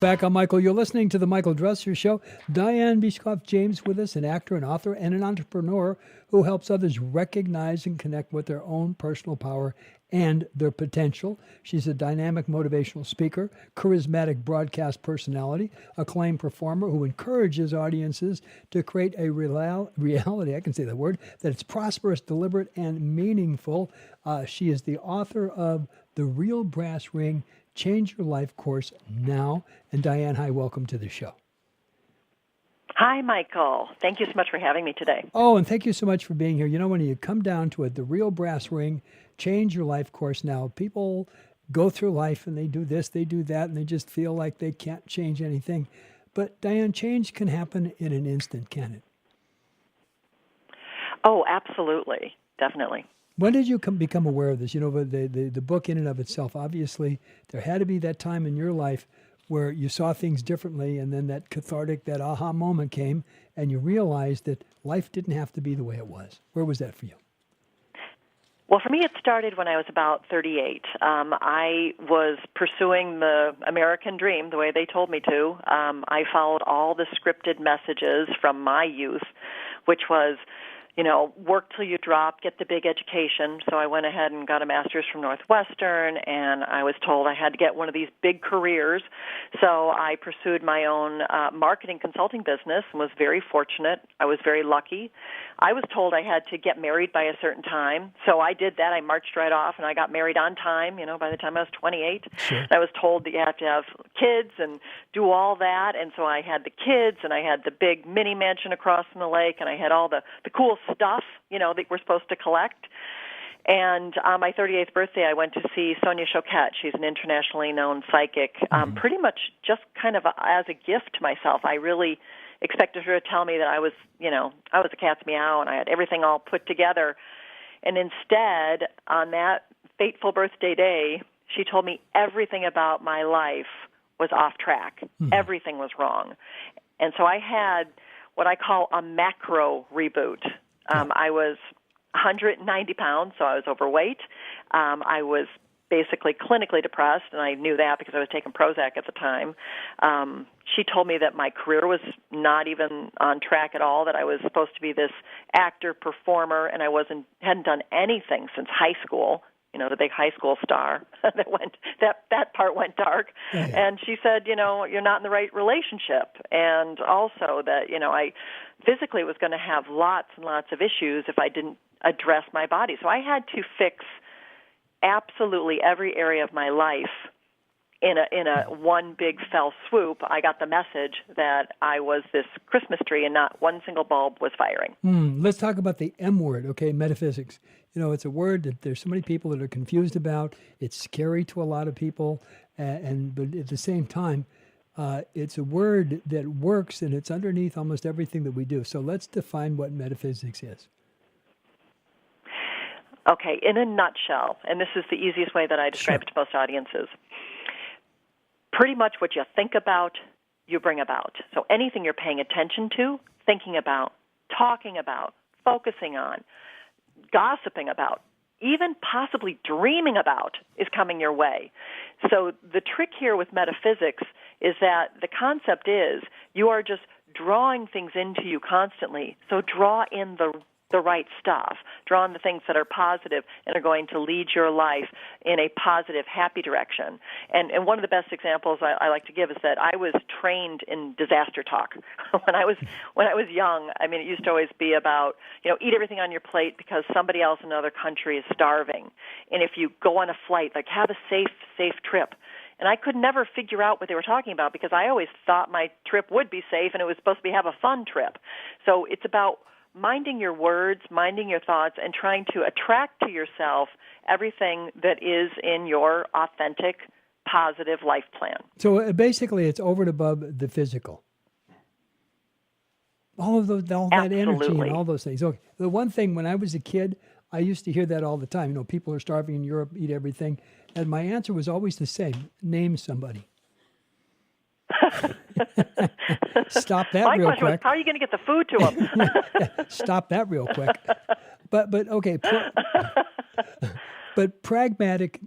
Back on Michael, you're listening to The Michael Dresser Show. Dianne Bischoff James with us, an actor, an author, and an entrepreneur who helps others recognize and connect with their own personal power and their potential. She's a dynamic motivational speaker, charismatic broadcast personality, acclaimed performer who encourages audiences to create a reality, I can say that word, that it's prosperous, deliberate, and meaningful. She is the author of The Real Brass Ring, Change Your Life Course Now. And Dianne, hi, welcome to the show. Hi, Michael. Thank you so much for having me today. Oh, and thank you so much for being here. You know, when you come down to it, the Real Brass Ring, Change Your Life Course Now, people go through life and they do this, they do that, and they just feel like they can't change anything. But Dianne, change can happen in an instant, can it? Oh, absolutely. Definitely. When did you become aware of this? You know, the book in and of itself, obviously, there had to be that time in your life where you saw things differently, and then that cathartic, that aha moment came, and you realized that life didn't have to be the way it was. Where was that for you? Well, for me, it started when I was about 38. I was pursuing the American dream the way they told me to. I followed all the scripted messages from my youth, which was, you know, work till you drop, get the big education. So I went ahead and got a master's from Northwestern, and I was told I had to get one of these big careers. So I pursued my own marketing consulting business and was very fortunate. I was very lucky. I was told I had to get married by a certain time. So I did that. I marched right off, and I got married on time, you know, by the time I was 28. Sure. I was told that you have to have kids and do all that. And so I had the kids, and I had the big mini mansion across from the lake, and I had all the cool stuff, you know, that we're supposed to collect. And on my 38th birthday, I went to see Sonia Choquette. She's an internationally known psychic, pretty much just kind of as a gift to myself. I really expected her to tell me that I was, you know, I was a cat's meow and I had everything all put together. And instead, on that fateful birthday day, she told me everything about my life was off track. Everything was wrong. And so I had what I call a macro reboot. I was 190 pounds, so I was overweight. I was basically clinically depressed, and I knew that because I was taking Prozac at the time. She told me that my career was not even on track at all, that I was supposed to be this actor, performer, and I hadn't done anything since high school. You know, the big high school star that part went dark. Yeah. And she said, you know, you're not in the right relationship. And also that, you know, I physically was going to have lots and lots of issues if I didn't address my body. So I had to fix absolutely every area of my life in a one big fell swoop. I got the message that I was this Christmas tree and not one single bulb was firing. Let's talk about the M word, okay, metaphysics. You know, it's a word that there's so many people that are confused about. It's scary to a lot of people, but at the same time, it's a word that works, and it's underneath almost everything that we do. So let's define what metaphysics is. Okay, in a nutshell, and this is the easiest way that I describe it to most audiences, pretty much what you think about, you bring about. So anything you're paying attention to, thinking about, talking about, focusing on, gossiping about, even possibly dreaming about is coming your way. So the trick here with metaphysics is that the concept is you are just drawing things into you constantly. So draw in the right stuff. Draw in the things that are positive and are going to lead your life in a positive, happy direction. And one of the best examples I like to give is that I was trained in disaster talk when I was young. I mean, it used to always be about, you know, eat everything on your plate because somebody else in another country is starving. And if you go on a flight, like have a safe trip. And I could never figure out what they were talking about because I always thought my trip would be safe and it was supposed to have a fun trip. So it's about minding your words, minding your thoughts, and trying to attract to yourself everything that is in your authentic, positive life plan. So basically, it's over and above the physical. All that energy and all those things. Okay. The one thing, when I was a kid, I used to hear that all the time. You know, people are starving in Europe, eat everything. And my answer was always the same. Name somebody. Stop that My real question quick. was, how are you going to get the food to them? Stop that real quick. But okay. But pragmatic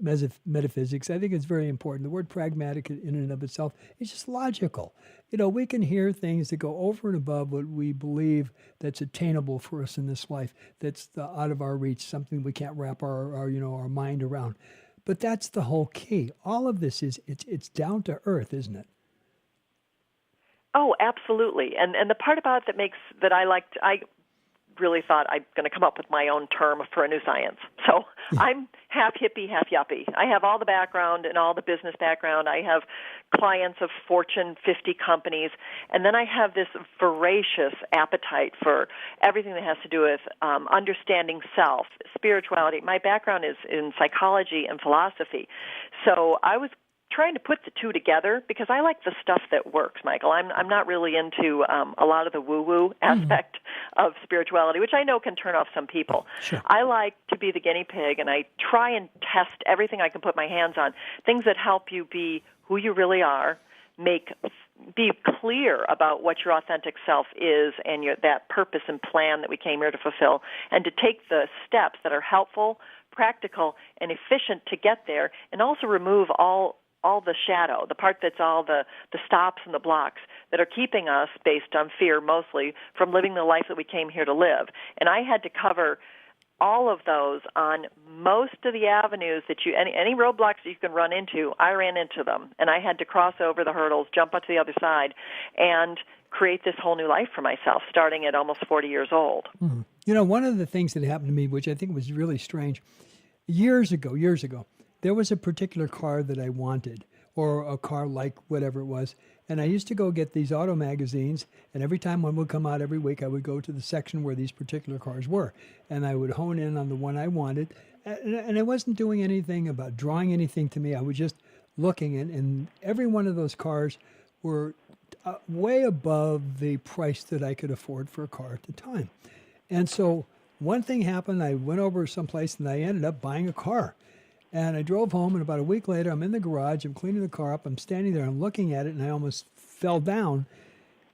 metaphysics, I think is very important. The word pragmatic in and of itself is just logical. We can hear things that go over and above what we believe that's attainable for us in this life, that's out of our reach, something we can't wrap our mind around. But that's the whole key. All of this it's down to earth, isn't it? Oh, absolutely. And the part about it that I really thought I'm going to come up with my own term for a new science. So I'm half hippie, half yuppie. I have all the background and all the business background. I have clients of Fortune 50 companies, and then I have this voracious appetite for everything that has to do with understanding self, spirituality. My background is in psychology and philosophy. So I was trying to put the two together because I like the stuff that works, Michael. I'm not really into a lot of the woo-woo aspect of spirituality, which I know can turn off some people. Sure. I like to be the guinea pig, and I try and test everything I can put my hands on, things that help you be who you really are, be clear about what your authentic self is and that purpose and plan that we came here to fulfill, and to take the steps that are helpful, practical, and efficient to get there, and also remove all the shadow, the part that's all the stops and the blocks that are keeping us, based on fear mostly, from living the life that we came here to live. And I had to cover all of those on most of the avenues that any roadblocks that you can run into, I ran into them. And I had to cross over the hurdles, jump up to the other side, and create this whole new life for myself, starting at almost 40 years old. Mm-hmm. One of the things that happened to me, which I think was really strange, years ago, there was a particular car that I wanted, or a car like whatever it was. And I used to go get these auto magazines, and every time one would come out every week, I would go to the section where these particular cars were. And I would hone in on the one I wanted. And I wasn't doing anything about drawing anything to me. I was just looking, and every one of those cars were way above the price that I could afford for a car at the time. And so one thing happened. I went over someplace, and I ended up buying a car. And I drove home, and about a week later, I'm in the garage, I'm cleaning the car up, I'm standing there, I'm looking at it, and I almost fell down.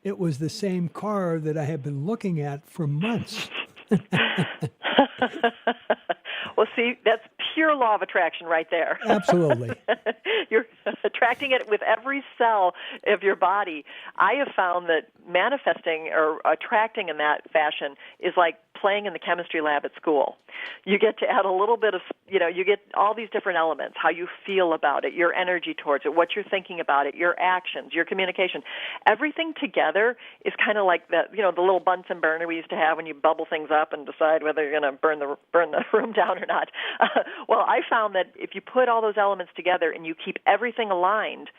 It was the same car that I had been looking at for months. Well, see, that's pure law of attraction right there. Absolutely. You're attracting it with every cell of your body. I have found that manifesting or attracting in that fashion is like playing in the chemistry lab at school. You get to add a little bit of, you get all these different elements, how you feel about it, your energy towards it, what you're thinking about it, your actions, your communication. Everything together is kind of like the little Bunsen burner we used to have when you bubble things up and decide whether you're going to burn the room down or not. Well, I found that if you put all those elements together and you keep everything aligned,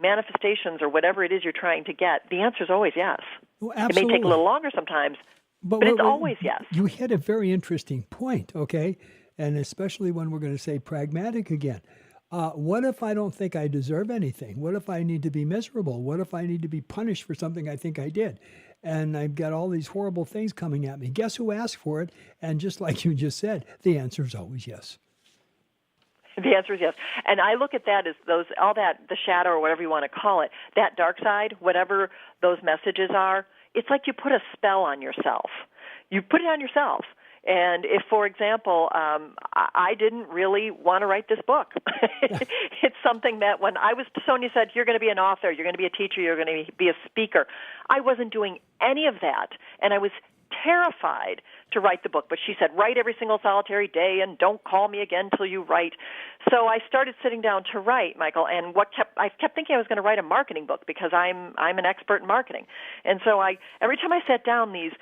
manifestations or whatever it is you're trying to get, the answer is always yes. Well, absolutely. It may take a little longer sometimes, but it's always yes. You hit a very interesting point, okay? And especially when we're going to say pragmatic again. What if I don't think I deserve anything? What if I need to be miserable? What if I need to be punished for something I think I did? And I've got all these horrible things coming at me. Guess who asked for it? And just like you just said, the answer is always yes. The answer is yes. And I look at that as all that, the shadow or whatever you want to call it, that dark side, whatever those messages are, it's like you put a spell on yourself. You put it on yourself. And if, for example, I didn't really want to write this book, it's something that when Sonia said, you're going to be an author, you're going to be a teacher, you're going to be a speaker, I wasn't doing any of that. And I was terrified to write the book. But she said, write every single solitary day and don't call me again till you write. So I started sitting down to write, Michael, and I kept thinking I was going to write a marketing book because I'm an expert in marketing. And so every time I sat down, these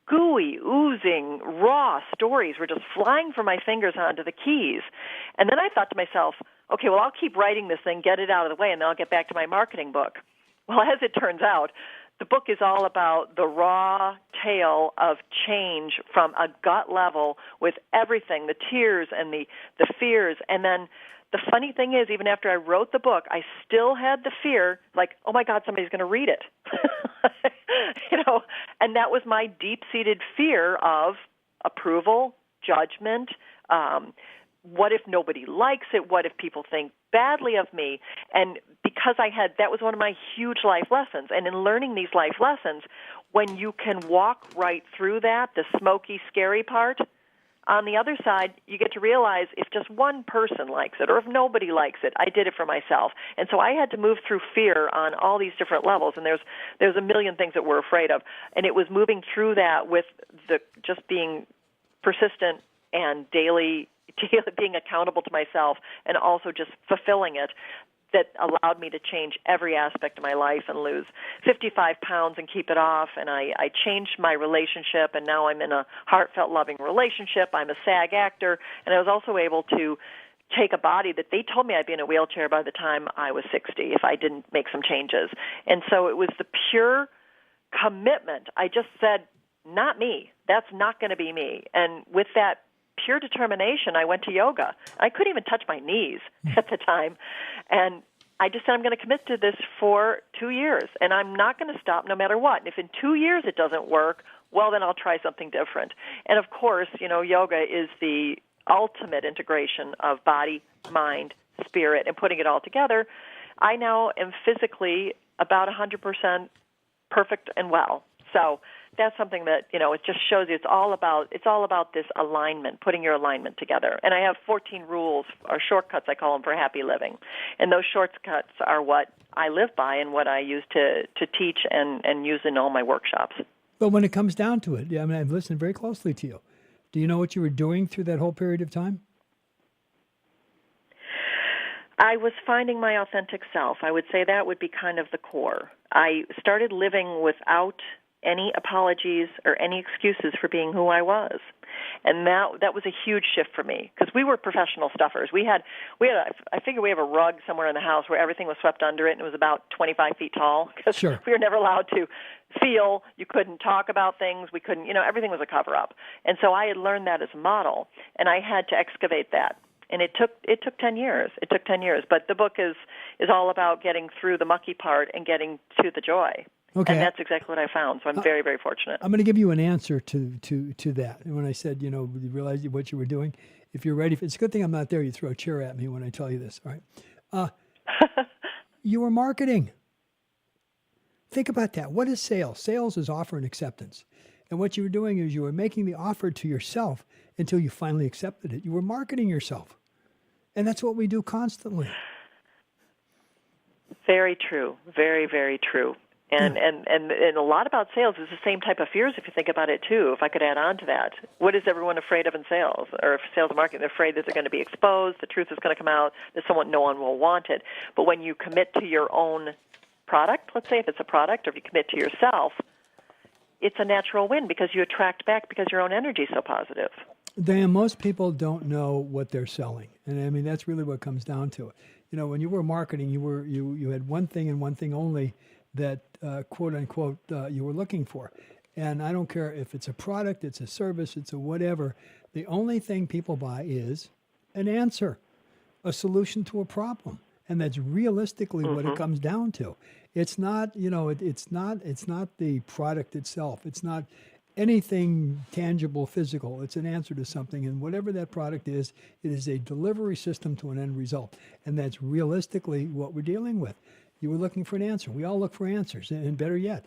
gooey, oozing, raw stories were just flying from my fingers onto the keys. And then I thought to myself, okay, well, I'll keep writing this thing, get it out of the way, and then I'll get back to my marketing book. Well, as it turns out, the book is all about the raw tale of change from a gut level with everything, the tears and the fears. And then the funny thing is, even after I wrote the book, I still had the fear, like, oh, my God, somebody's going to read it. And that was my deep-seated fear of approval, judgment. What if nobody likes it? What if people think badly of me? And because that was one of my huge life lessons. And in learning these life lessons, when you can walk right through that, the smoky, scary part, on the other side, you get to realize if just one person likes it or if nobody likes it, I did it for myself. And so I had to move through fear on all these different levels, and there's a million things that we're afraid of. And it was moving through that with the just being persistent and daily being accountable to myself and also just fulfilling it that allowed me to change every aspect of my life and lose 55 pounds and keep it off. And I changed my relationship, and now I'm in a heartfelt, loving relationship. I'm a SAG actor, and I was also able to take a body that they told me I'd be in a wheelchair by the time I was 60 if I didn't make some changes. And so it was the pure commitment. I just said, not me. That's not going to be me. And with that pure determination, I went to yoga. I couldn't even touch my knees at the time. And I just said, I'm going to commit to this for 2 years, and I'm not going to stop no matter what. And if in 2 years it doesn't work, well, then I'll try something different. And of course, yoga is the ultimate integration of body, mind, spirit, and putting it all together. I now am physically about 100% perfect and well. So that's something that, it just shows you it's all about this alignment, putting your alignment together. And I have 14 rules, or shortcuts I call them, for happy living. And those shortcuts are what I live by and what I use to teach and use in all my workshops. But when it comes down to it, I've listened very closely to you. Do you know what you were doing through that whole period of time? I was finding my authentic self. I would say that would be kind of the core. I started living without any apologies or any excuses for being who I was. And that was a huge shift for me, because we were professional stuffers. I figure we have a rug somewhere in the house where everything was swept under it, and it was about 25 feet tall, because Sure. we were never allowed to feel. You couldn't talk about things. We couldn't, everything was a cover-up. And so I had learned that as a model, and I had to excavate that. And it took 10 years. It took 10 years. But the book is all about getting through the mucky part and getting to the joy. Okay. And that's exactly what I found. So I'm very, very fortunate. I'm going to give you an answer to that. And when I said, you realized what you were doing, if you're ready, it's a good thing I'm not there. You throw a chair at me when I tell you this. All right. You were marketing. Think about that. What is sales? Sales is offer and acceptance. And what you were doing is you were making the offer to yourself until you finally accepted it. You were marketing yourself. And that's what we do constantly. Very true. Very, very true. And a lot about sales is the same type of fears, if you think about it, too, if I could add on to that. What is everyone afraid of in sales? Or if sales and marketing, they're afraid that they're going to be exposed, the truth is going to come out, that no one will want it. But when you commit to your own product, let's say if it's a product, or if you commit to yourself, it's a natural win because you attract back because your own energy is so positive. Dianne, most people don't know what they're selling. And that's really what comes down to it. When you were marketing, you had one thing and one thing only that, quote unquote, you were looking for. And I don't care if it's a product, it's a service, it's a whatever. The only thing people buy is an answer, a solution to a problem. And that's realistically what it comes down to. It's not, it's not the product itself. It's not anything tangible, physical. It's an answer to something. And whatever that product is, it is a delivery system to an end result. And that's realistically what we're dealing with. You were looking for an answer. We all look for answers. And better yet,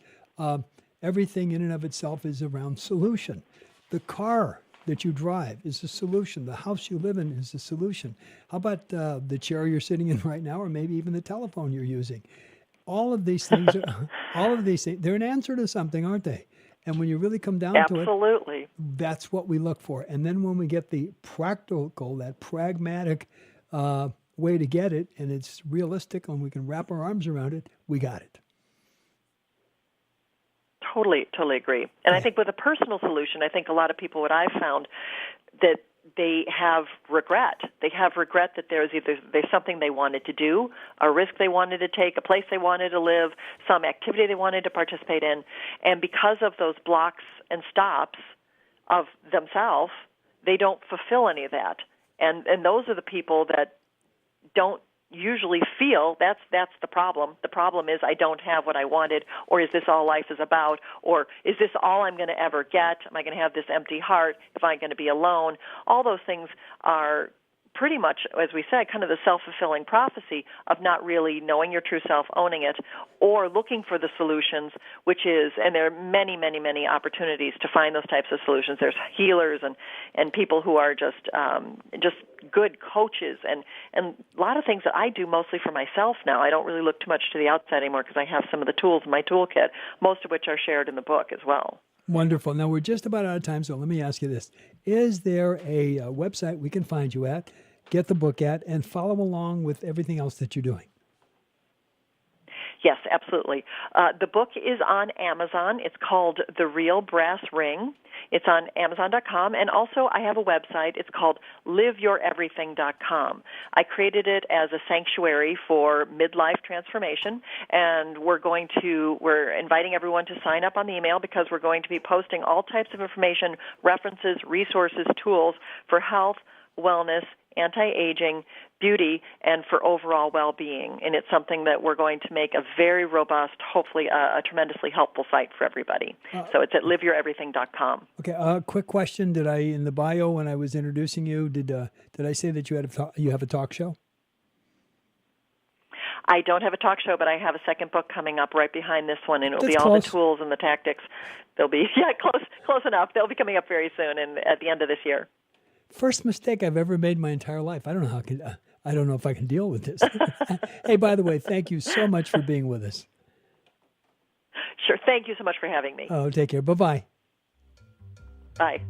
everything in and of itself is around solution. The car that you drive is a solution. The house you live in is a solution. How about the chair you're sitting in right now, or maybe even the telephone you're using? All of these things, they're an answer to something, aren't they? And when you really come down to it, absolutely, that's what we look for. And then when we get the practical, that pragmatic way to get it, and it's realistic, and we can wrap our arms around it, we got it. Totally agree. And I think with a personal solution, I think a lot of people, what I've found, that they have regret. They have regret that there's something they wanted to do, a risk they wanted to take, a place they wanted to live, some activity they wanted to participate in, and because of those blocks and stops of themselves, they don't fulfill any of that. And those are the people that don't usually feel that's the problem. The problem is I don't have what I wanted, or is this all life is about, or is this all I'm going to ever get? Am I going to have this empty heart if I'm going to be alone? All those things are pretty much, as we said, kind of the self-fulfilling prophecy of not really knowing your true self, owning it, or looking for the solutions, which is, and there are many, many, many opportunities to find those types of solutions. There's healers and people who are just good coaches and a lot of things that I do mostly for myself now. I don't really look too much to the outside anymore because I have some of the tools in my toolkit, most of which are shared in the book as well. Wonderful. Now, we're just about out of time, so let me ask you this. Is there a website we can find you at, get the book at, and follow along with everything else that you're doing? Yes, absolutely. The book is on Amazon. It's called The Real Brass Ring. It's on Amazon.com, and also I have a website. It's called LiveYourEverything.com. I created it as a sanctuary for midlife transformation, and we're inviting everyone to sign up on the email because we're going to be posting all types of information, references, resources, tools for health, wellness, anti-aging, beauty, and for overall well-being. And it's something that we're going to make a very robust, hopefully a tremendously helpful site for everybody. So it's at liveyoureverything.com. Okay, quick question. Did I, in the bio when I was introducing you, did I say that you have a talk show? I don't have a talk show, but I have a second book coming up right behind this one, and it'll That's be all close. the tools and the tactics. They'll be, close enough. They'll be coming up very soon and at the end of this year. First mistake I've ever made in my entire life. I don't know if I can deal with this. Hey, by the way, thank you so much for being with us. Sure. Thank you so much for having me. Oh, take care. Bye-bye. Bye.